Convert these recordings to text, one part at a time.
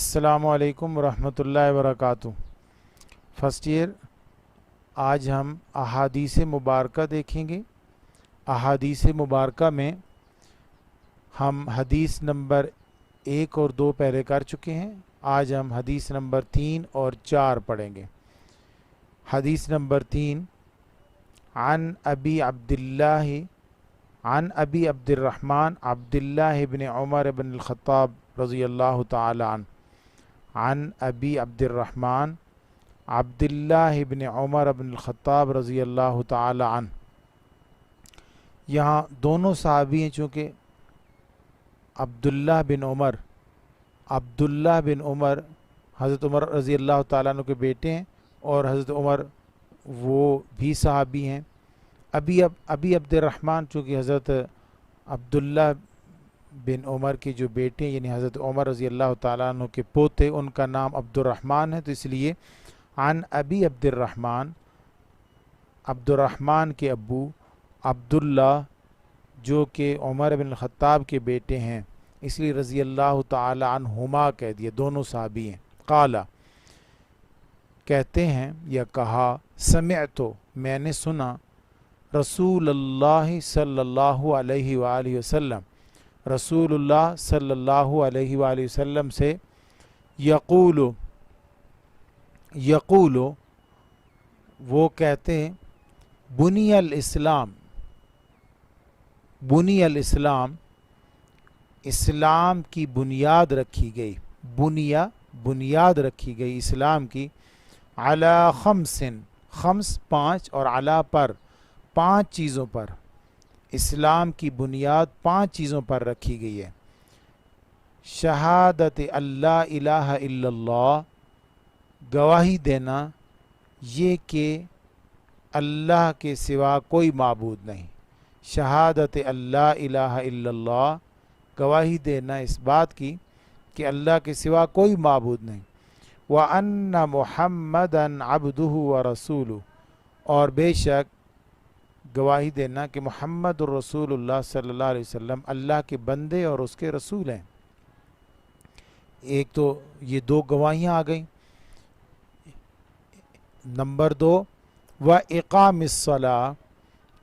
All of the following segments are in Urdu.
السلام علیکم ورحمۃ اللہ وبرکاتہ۔ فرسٹ ایئر، آج ہم احادیث مبارکہ دیکھیں گے۔ احادیث مبارکہ میں ہم حدیث نمبر 1 اور 2 پہلے کر چکے ہیں۔ آج ہم حدیث نمبر 3 اور 4 پڑھیں گے۔ حدیث نمبر 3، عن ابی عبد الرحمن عبداللہ بن عمر بن الخطاب رضی اللہ تعالی عنہ، عن ابی عبد الرحمن عبداللہ بن عمر بن الخطاب رضی اللہ تعالی عنہ۔ یہاں دونوں صحابی ہیں، چونکہ عبداللہ بن عمر حضرت عمر رضی اللہ تعالیٰ عنہ کے بیٹے ہیں، اور حضرت عمر وہ بھی صحابی ہیں۔ ابی عبد الرحمن چونکہ حضرت عبداللہ بن عمر کے جو بیٹے یعنی حضرت عمر رضی اللہ تعالیٰ عنہ کے پوتے، ان کا نام عبد الرحمن ہے، تو اس لیے عن ابی عبد الرحمن کے ابو عبداللہ جو کہ عمر بن الخطاب کے بیٹے ہیں، اس لیے رضی اللہ تعالی عنہما کہہ دیا، دونوں صحابی ہیں۔ قال، کہتے ہیں یا کہا، سمعتو، میں نے سنا، رسول اللہ صلی اللہ علیہ وآلہ وسلم، رسول اللہ صلی اللہ علیہ وآلہ وسلم سے، یقول، وہ کہتے ہیں، بنی الاسلام، اسلام کی بنیاد رکھی گئی، بنیاد رکھی گئی اسلام کی، علی خمس 5 اور علی پر 5 چیزوں پر، اسلام کی بنیاد 5 چیزوں پر رکھی گئی ہے۔ شہادت اللہ الہ الا اللہ، گواہی دینا یہ کہ اللہ کے سوا کوئی معبود نہیں۔ شہادت اللہ الہ الا اللہ، گواہی دینا اس بات کی کہ اللہ کے سوا کوئی معبود نہیں۔ وَأَنَّ مُحَمَّدًا عَبْدُهُ وَرَسُولُهُ، اور بے شک گواہی دینا کہ محمد الرسول اللہ صلی اللہ علیہ وسلم اللہ کے بندے اور اس کے رسول ہیں۔ ایک تو یہ 2 گواہیاں آ گئیں۔ نمبر 2، وَإِقَامِ الصَّلَاةِ،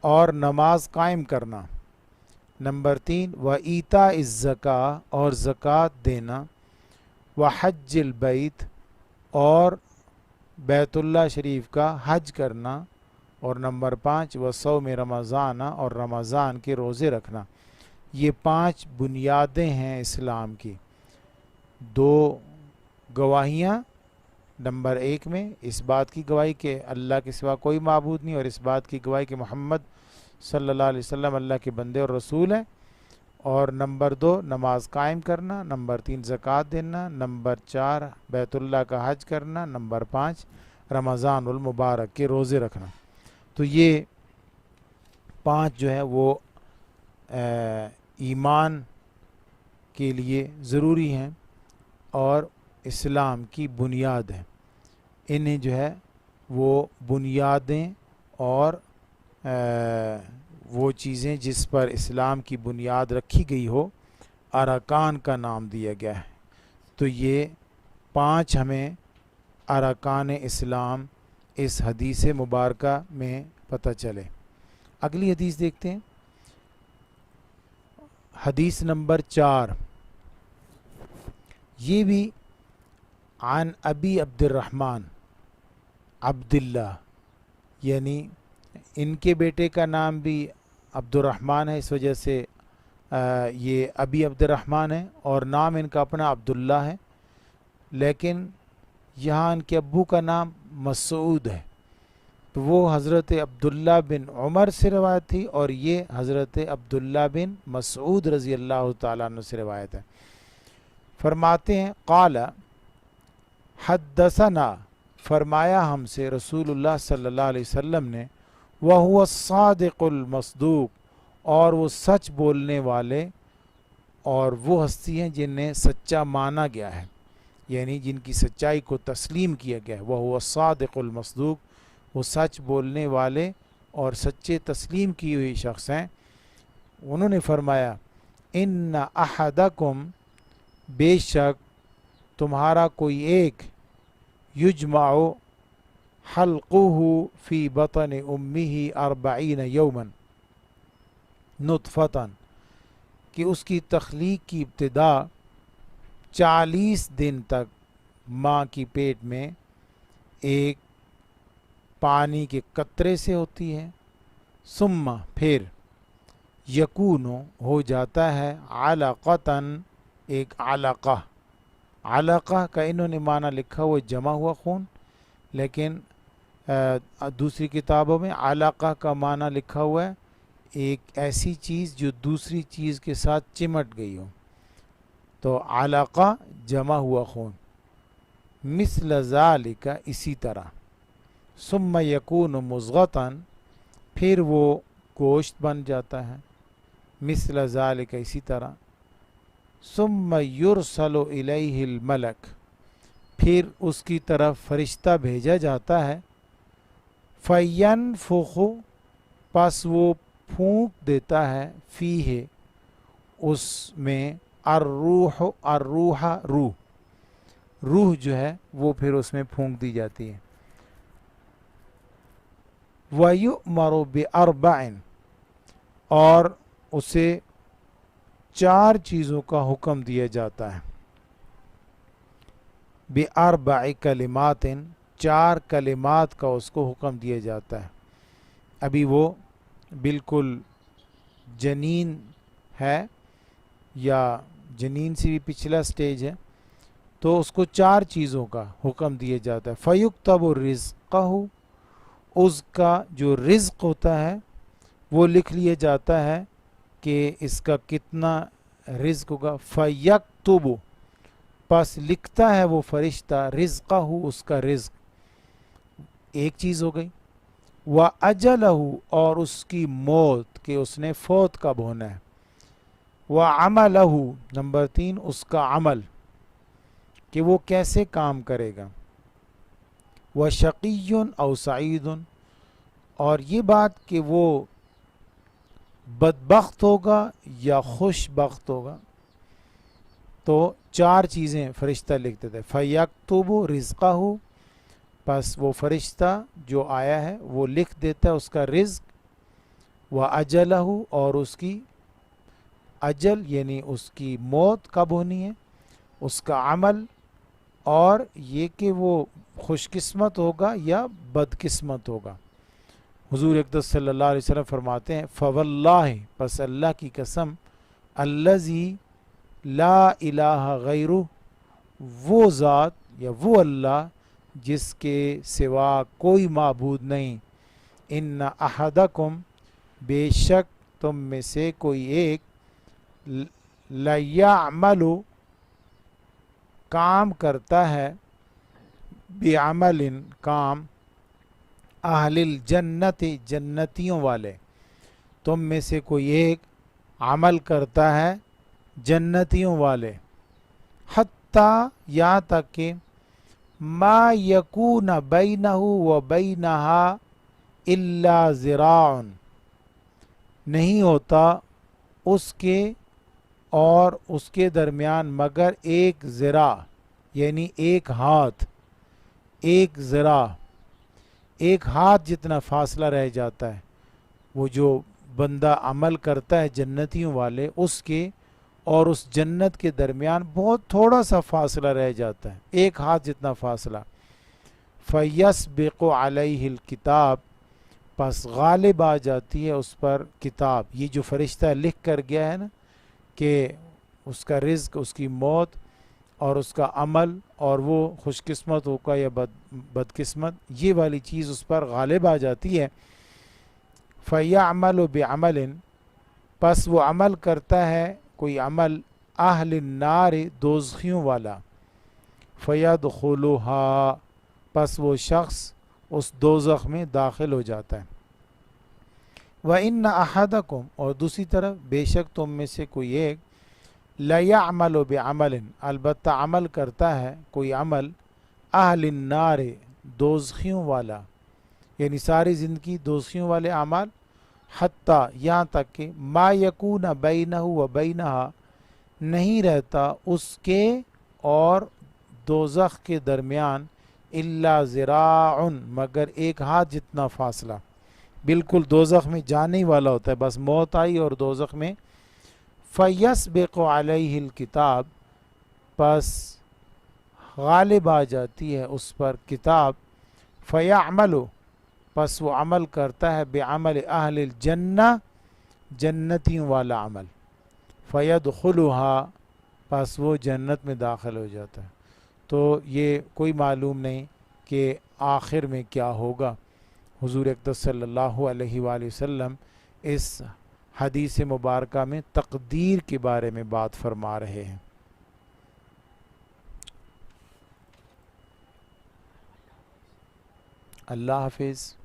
اور نماز قائم کرنا۔ نمبر 3، وَإِيتَاءِ الزَّكَاةِ، اور زکوٰۃ دینا۔ وَحَجِّ الْبَيْتِ، اور بیت اللہ شریف کا حج کرنا۔ اور نمبر 5، وصوم رمضان، اور رمضان کے روزے رکھنا۔ یہ 5 بنیادیں ہیں اسلام کی۔ 2 گواہیاں، نمبر 1 میں اس بات کی گواہی کہ اللہ کے سوا کوئی معبود نہیں، اور اس بات کی گواہی کہ محمد صلی اللہ علیہ وسلم اللہ کے بندے اور رسول ہیں۔ اور نمبر 2، نماز قائم کرنا۔ نمبر 3، زکوٰۃ دینا۔ نمبر 4، بیت اللہ کا حج کرنا۔ نمبر 5، رمضان المبارک کے روزے رکھنا۔ تو یہ 5 جو ہے وہ ایمان کے لیے ضروری ہیں اور اسلام کی بنیاد ہیں۔ انہیں جو ہے وہ بنیادیں اور وہ چیزیں جس پر اسلام کی بنیاد رکھی گئی ہو، ارکان کا نام دیا گیا ہے۔ تو یہ 5 ہمیں ارکان اسلام اس حدیث مبارکہ میں پتہ چلے۔ اگلی حدیث دیکھتے ہیں، حدیث نمبر 4، یہ بھی عن ابی عبد الرحمن عبداللہ، یعنی ان کے بیٹے کا نام بھی عبد الرحمن ہے، اس وجہ سے یہ ابی عبد الرحمن ہے، اور نام ان کا اپنا عبداللہ ہے، لیکن یہاں ان کے ابو کا نام مسعود ہے۔ تو وہ حضرت عبداللہ بن عمر سے روایت تھی، اور یہ حضرت عبداللہ بن مسعود رضی اللہ تعالیٰ عنہ سے روایت ہے۔ فرماتے ہیں، قال، حدثنا، فرمایا ہم سے رسول اللہ صلی اللہ علیہ وسلم نے، وَهُوَ الصَّادِقُ الْمَصْدُوقُ، اور وہ سچ بولنے والے اور وہ ہستی ہیں جنہیں سچا مانا گیا ہے، یعنی جن کی سچائی کو تسلیم کیا گیا ہے۔ وَهُوَ الصَّادِقُ الْمَصْدُوقُ، وہ سچ بولنے والے اور سچے تسلیم کی ہوئی شخص ہیں۔ انہوں نے فرمایا، ان احدکم، بے شک تمہارا کوئی ایک یجمع حلقہ فی بطن امہ 40 یوما نطفۃ، کہ اس کی تخلیق کی ابتدا 40 دن تک ماں کی پیٹ میں ایک پانی کے قطرے سے ہوتی ہے، ثم پھر یکون ہو جاتا ہے علقتاً ایک علقہ، علقہ کا انہوں نے معنی لکھا ہوا جمع ہوا خون، لیکن دوسری کتابوں میں علقہ کا معنی لکھا ہوا ہے ایک ایسی چیز جو دوسری چیز کے ساتھ چمٹ گئی ہو، تو علقہ جمع ہوا خون، مثل ذالک اسی طرح، ثم یکون مضغۃً پھر وہ گوشت بن جاتا ہے، مثل ذالک اسی طرح، ثم یرسل الیہ الملک پھر اس کی طرف فرشتہ بھیجا جاتا ہے، فینفخ پس وہ پھونک دیتا ہے، فیہ اس میں، الروح روح جو ہے وہ پھر اس میں پھونک دی جاتی ہے، وَيُؤْمَرُ بِأَرْبَعٍ اور اسے 4 چیزوں کا حکم دیا جاتا ہے، بِأَرْبَعِ کلماتٍ 4 کلمات کا اس کو حکم دیا جاتا ہے، ابھی وہ بالکل جنین ہے یا جنین سے بھی پچھلا سٹیج ہے، تو اس کو 4 چیزوں کا حکم دیا جاتا ہے، فَيُكْتَبُ رِزْقَهُ اس کا جو رزق ہوتا ہے وہ لکھ لیا جاتا ہے کہ اس کا کتنا رزق ہوگا، فَيَكْتُبُ پس لکھتا ہے وہ فرشتہ رزقہ اس کا رزق، ایک چیز ہو گئی، وَأَجَلَهُ اور اس کی موت کہ اس نے فوت کب ہونا ہے، وَعَمَلَهُ نمبر 3 اس کا عمل کہ وہ کیسے کام کرے گا، وَشَقِيٌّ أَوْ سَعِيدٌ اور یہ بات کہ وہ بدبخت ہوگا یا خوش بخت ہوگا، تو 4 چیزیں فرشتہ لکھ دیتا ہے، فَيَكْتُبُ رِزْقَهُ پس وہ فرشتہ جو آیا ہے وہ لکھ دیتا ہے اس کا رزق، وَأَجَلَهُ اور اس کی اجل یعنی اس کی موت کب ہونی ہے، اس کا عمل، اور یہ کہ وہ خوش قسمت ہوگا یا بد قسمت ہوگا۔ حضور اقدس صلی اللہ علیہ وسلم فرماتے ہیں، فواللہ پس اللہ کی قسم، الذی لا الہ غیرہ وہ ذات یا وہ اللہ جس کے سوا کوئی معبود نہیں، ان احدکم بے شک تم میں سے کوئی ایک، لیعمل کام کرتا ہے، بعمل کام، اہل الجنت جنتیوں والے، تم میں سے کوئی ایک عمل کرتا ہے جنتیوں والے، حتیٰ یہاں تک کہ ما یکون بینہ و بینہا الا ذراع نہیں ہوتا اس کے اور اس کے درمیان مگر ایک ذراع یعنی ایک ہاتھ، ایک ذراع ایک ہاتھ جتنا فاصلہ رہ جاتا ہے، وہ جو بندہ عمل کرتا ہے جنتیوں والے اس کے اور اس جنت کے درمیان بہت تھوڑا سا فاصلہ رہ جاتا ہے، ایک ہاتھ جتنا فاصلہ، فَيَسْبِقُ عَلَيْهِ الْكِتَابِ پس غالب آ جاتی ہے اس پر کتاب، یہ جو فرشتہ لکھ کر گیا ہے نا کہ اس کا رزق، اس کی موت اور اس کا عمل اور وہ خوش قسمت ہوگا یا بد قسمت، یہ والی چیز اس پر غالب آ جاتی ہے، فَيَعْمَلُ بِعَمَلٍ پس وہ عمل کرتا ہے کوئی عمل، اہل النار دوزخیوں والا، فَيَدْخُلُهَا پس وہ شخص اس دوزخ میں داخل ہو جاتا ہے، وَإِنَّ أَحَدَكُمْ اور دوسری طرف بے شک تم میں سے کوئی ایک، لَيَعْمَلُ بِعَمَلٍ البتہ عمل کرتا ہے کوئی عمل، اہل النار دوزخیوں والا یعنی ساری زندگی دوزخیوں والے اعمال، حتیٰ یہاں تک کہ ما یکون بینہ و بینہا نہیں رہتا اس کے اور دوزخ کے درمیان الا ذراع مگر ایک ہاتھ جتنا فاصلہ، بالکل دوزخ میں جانے ہی والا ہوتا ہے، بس موت آئی اور دوزخ میں فیسبق علیہ الکتاب پس غالب آ جاتی ہے اس پر کتاب، فیعمل پس وہ عمل کرتا ہے بعمل اہل الجنہ جنتیوں والا عمل، فیدخلها پس وہ جنت میں داخل ہو جاتا ہے۔ تو یہ کوئی معلوم نہیں کہ آخر میں کیا ہوگا۔ حضور اقدس صلی اللہ علیہ وآلہ وسلم اس حدیث مبارکہ میں تقدیر کے بارے میں بات فرما رہے ہیں۔ اللہ حافظ۔